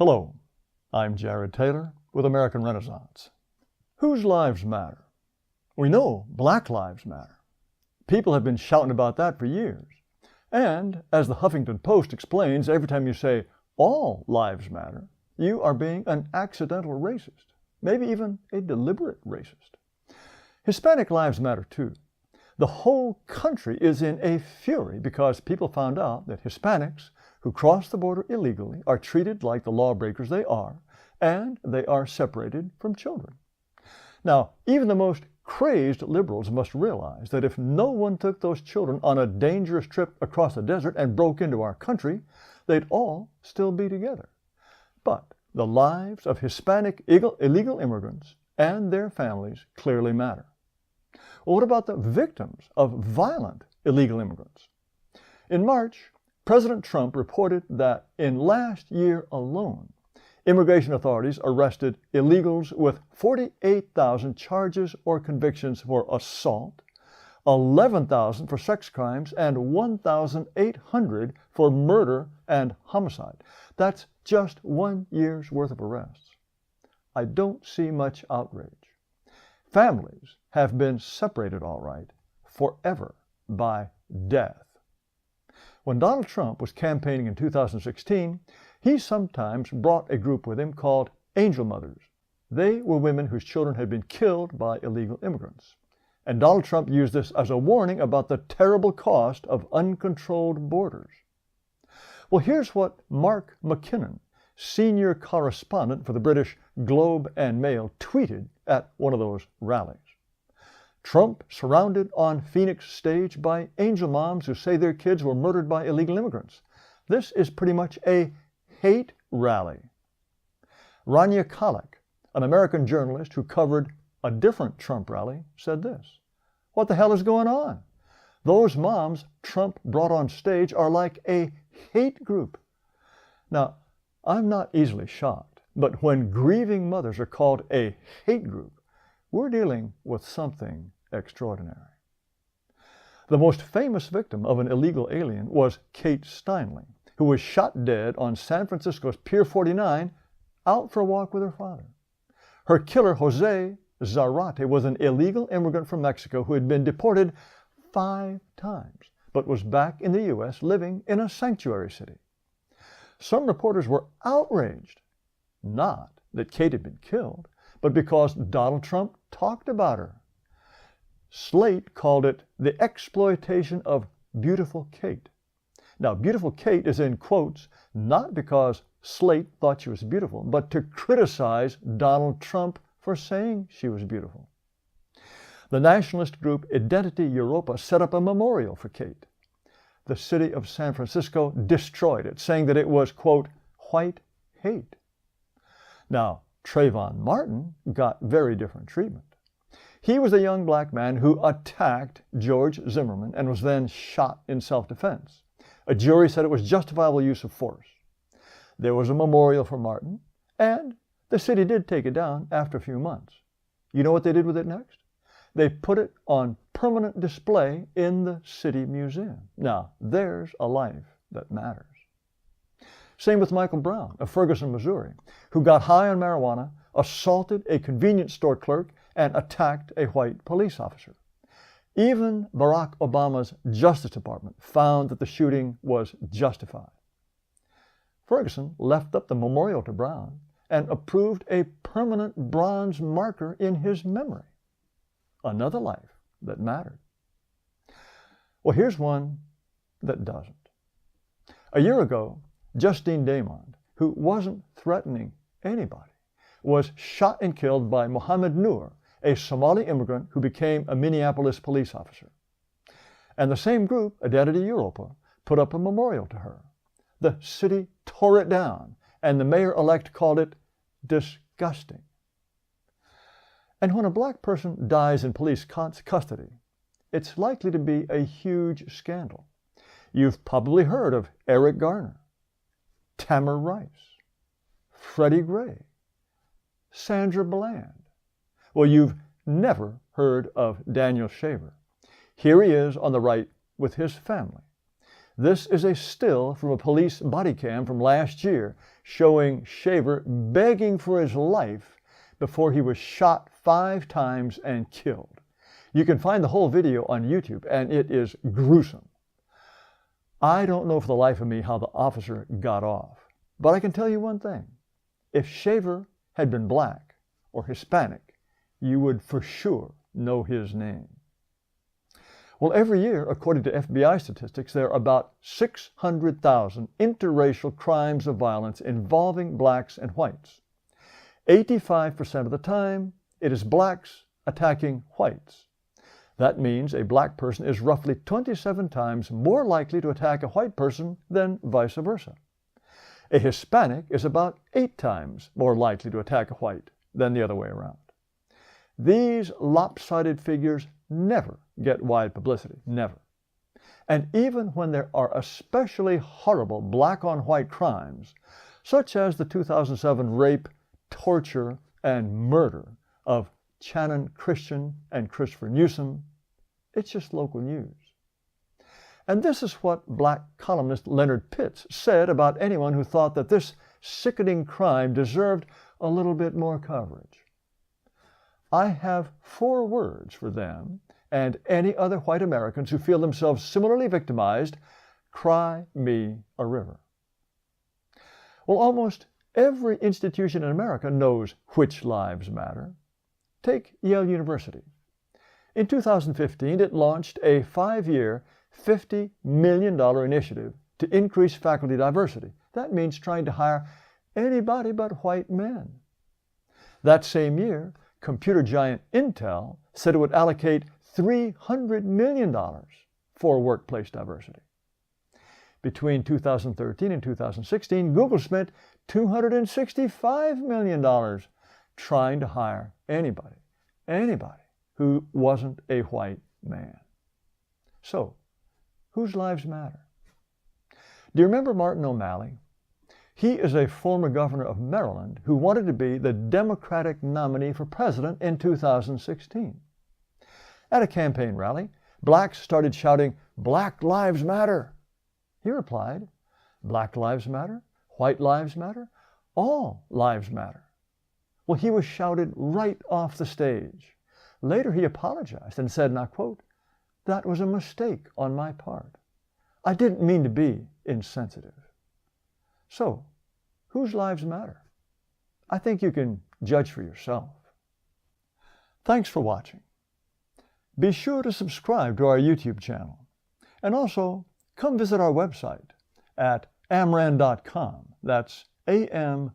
Hello, I'm Tayler with American Renaissance. Whose lives matter? We know Black lives matter. People have been shouting about that for years. And as the Huffington Post explains, every time you say all lives matter, you are being an accidental racist, maybe even a deliberate racist. Hispanic lives matter too. The whole country is in a fury because people found out that Hispanics who cross the border illegally are treated like the lawbreakers they are, and they are separated from children. Now, even the most crazed liberals must realize that if no one took those children on a dangerous trip across the desert and broke into our country, they'd all still be together. But the lives of Hispanic illegal immigrants and their families clearly matter. Well, what about the victims of violent illegal immigrants? In March, President Trump reported that in last year alone, immigration authorities arrested illegals with 48,000 charges or convictions for assault, 11,000 for sex crimes, and 1,800 for murder and homicide. That's just 1 year's worth of arrests. I don't see much outrage. Families have been separated, all right, forever by death. When Donald Trump was campaigning in 2016, he sometimes brought a group with him called angel mothers. They were women whose children had been killed by illegal immigrants. And Donald Trump used this as a warning about the terrible cost of uncontrolled borders. Well, here's what Mark McKinnon, senior correspondent for the British Globe and Mail, tweeted at one of those rallies. Trump surrounded on Phoenix stage by angel moms who say their kids were murdered by illegal immigrants. This is pretty much a hate rally. Rania Khalek, an American journalist who covered a different Trump rally, said this: "What the hell is going on? Those moms Trump brought on stage are like a hate group." Now, I'm not easily shocked, but when grieving mothers are called a hate group, we're dealing with something extraordinary. The most famous victim of an illegal alien was Kate Steinle, who was shot dead on San Francisco's Pier 49 out for a walk with her father. Her killer, Jose Zarate, was an illegal immigrant from Mexico who had been deported 5 times, but was back in the U.S. living in a sanctuary city. Some reporters were outraged, not that Kate had been killed, but because Donald Trump talked about her. Slate called it the exploitation of beautiful Kate. Now, beautiful Kate is in quotes, not because Slate thought she was beautiful, but to criticize Donald Trump for saying she was beautiful. The nationalist group Identity Europa set up a memorial for Kate. The city of San Francisco destroyed it, saying that it was, quote, white hate. Now, Trayvon Martin got very different treatment. He was a young black man who attacked George Zimmerman and was then shot in self-defense. A jury said it was justifiable use of force. There was a memorial for Martin, and the city did take it down after a few months. You know what they did with it next? They put it on permanent display in the city museum. Now, there's a life that matters. Same with Michael Brown of Ferguson, Missouri, who got high on marijuana, assaulted a convenience store clerk, and attacked a white police officer. Even Barack Obama's Justice Department found that the shooting was justified. Ferguson left up the memorial to Brown and approved a permanent bronze marker in his memory. Another life that mattered. Well, here's one that doesn't. A year ago, Justine Damond, who wasn't threatening anybody, was shot and killed by Mohammed Noor, a Somali immigrant who became a Minneapolis police officer. And the same group, Identity Europa, put up a memorial to her. The city tore it down, and the mayor-elect called it disgusting. And when a black person dies in police custody, it's likely to be a huge scandal. You've probably heard of Eric Garner, Tamir Rice, Freddie Gray, Sandra Bland. Well, you've never heard of Daniel Shaver. Here he is on the right with his family. This is a still from a police body cam from last year showing Shaver begging for his life before he was shot 5 times and killed. You can find the whole video on YouTube, and it is gruesome. I don't know for the life of me how the officer got off, but I can tell you one thing. If Shaver had been black or Hispanic, you would for sure know his name. Well, every year, according to FBI statistics, there are about 600,000 interracial crimes of violence involving blacks and whites. 85% of the time, it is blacks attacking whites. That means a black person is roughly 27 times more likely to attack a white person than vice versa. A Hispanic is about 8 times more likely to attack a white than the other way around. These lopsided figures never get wide publicity, never. And even when there are especially horrible black-on-white crimes, such as the 2007 rape, torture, and murder of Channon Christian and Christopher Newsom, it's just local news. And this is what black columnist Leonard Pitts said about anyone who thought that this sickening crime deserved a little bit more coverage. I have 4 words for them and any other white Americans who feel themselves similarly victimized: cry me a river. Well, almost every institution in America knows which lives matter. Take Yale University. In 2015, it launched a 5-year, $50 million initiative to increase faculty diversity. That means trying to hire anybody but white men. That same year, computer giant Intel said it would allocate $300 million for workplace diversity. Between 2013 and 2016, Google spent $265 million trying to hire anybody who wasn't a white man. So, whose lives matter? Do you remember Martin O'Malley? He is a former governor of Maryland who wanted to be the Democratic nominee for president in 2016. At a campaign rally, blacks started shouting, "Black Lives Matter." He replied, "Black lives matter, white lives matter, all lives matter." Well, he was shouted right off the stage. Later he apologized and said, and I quote, "That was a mistake on my part. I didn't mean to be insensitive." So, whose lives matter? I think you can judge for yourself. Thanks for watching. Be sure to subscribe to our YouTube channel. And also, come visit our website at amren.com. That's AMREN.com.